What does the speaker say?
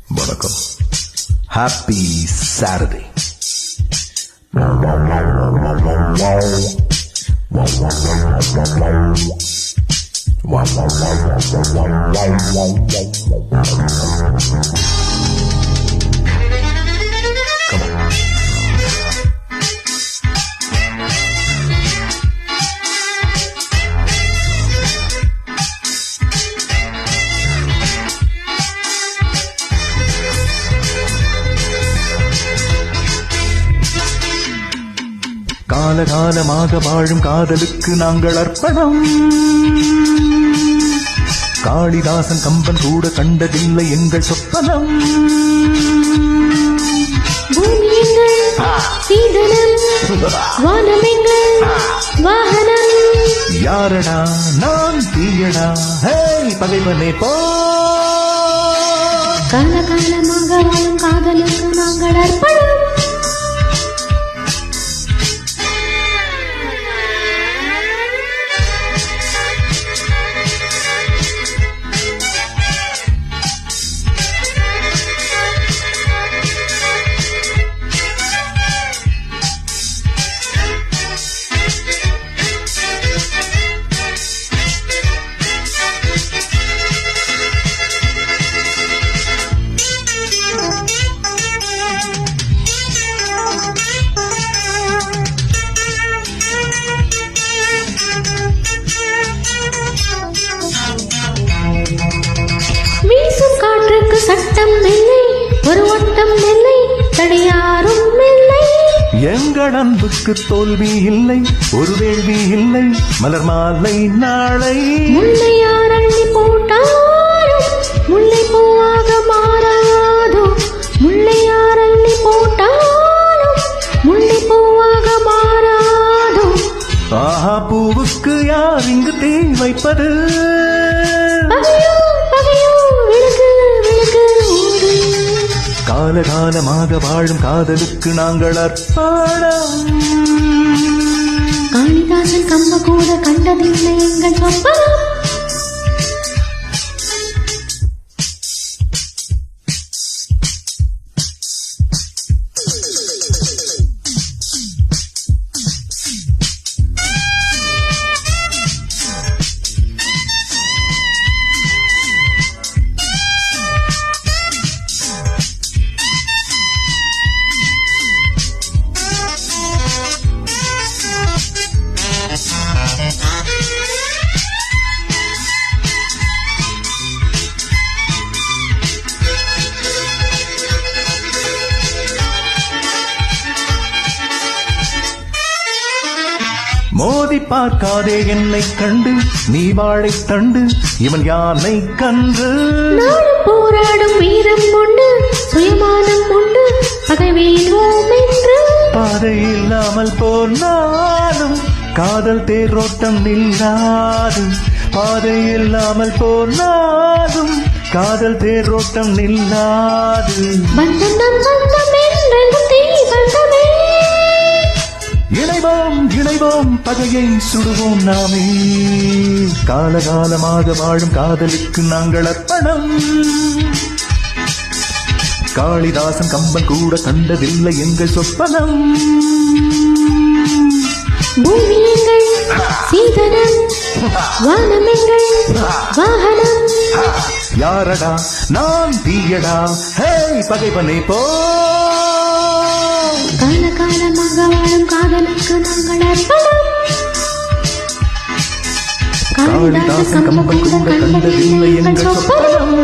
வணக்கம். Happy Saturday. காலகாலமாக வாழும் காதலுக்கு நாங்கள் அர்ப்பணம். காளிதாசன் கம்பன் கூட கண்டதில்லை எங்கள் சொப்பனம். யாரடா நான் தீயடா பகைவனே போ. காலகாலமாக வாழும் காதலுக்கு நாங்கள் அர்ப்பணம். வீசும் காற்றுக்கு சட்டம் இல்லை, ஒரு ஓட்டம் இல்லை, தடையாரும் இல்லை. எங்கள் அன்புக்கு தோல்வி இல்லை, ஒரு வேள்வி இல்லை, மலர் மாலை நாளை. முல்லையார் அள்ளி போட்டாரும் முல்லை பூவாக மாறாதோ. முல்லையார் அள்ளி போட்டாலும் முல்லை பூவாக மாறாதோ. ஆஹா, பூவுக்கு யார் இங்கு தீ வைப்பது? காலகாலமாக வாழும் காதலுக்கு நாங்கள் அர்ப்பணம். காளிதாசன் கம்ப கூட கண்டதில்லை எங்கள் சொப்பனம். மோதி பார்க்காதே என்னை கண்டு, நீ வாழை தண்டு, இவன் யானை கன்று. நானும் போராடும் வீரம் உண்டு, சுயமானம் உண்டு, பகைவேவோம் என்று. பாதை இல்லாமல் போனாலும் காதல் தேரோட்டம் நில்லாது. பாதை இல்லாமல் போனாலும் காதல் தேரோட்டம் நில்லாது. பந்தம் நம் பந்தம் என்றென்றும் தீ பந்தமே. இணைவோம் இணைவோம் பகையை சுடுவோம் நாமே. காலகாலமாக வாழும் காதலுக்கு நாங்கள் அர்ப்பணம். காளிதாசன் கம்பன் கூட கண்டதில்லை எங்கள் சொப்பனம். பூமி எங்கள் சீதனம், வானம் எங்கள் வாகனம். யாரடா நான் தீயடா பகைவனே போ. காலகாலமாக வாழும் காதலுக்கு நாங்கள் அர்ப்பணம். காளிதாசன் கம்பன் கூட கண்டதில்லை எங்கள் சொப்பனம்.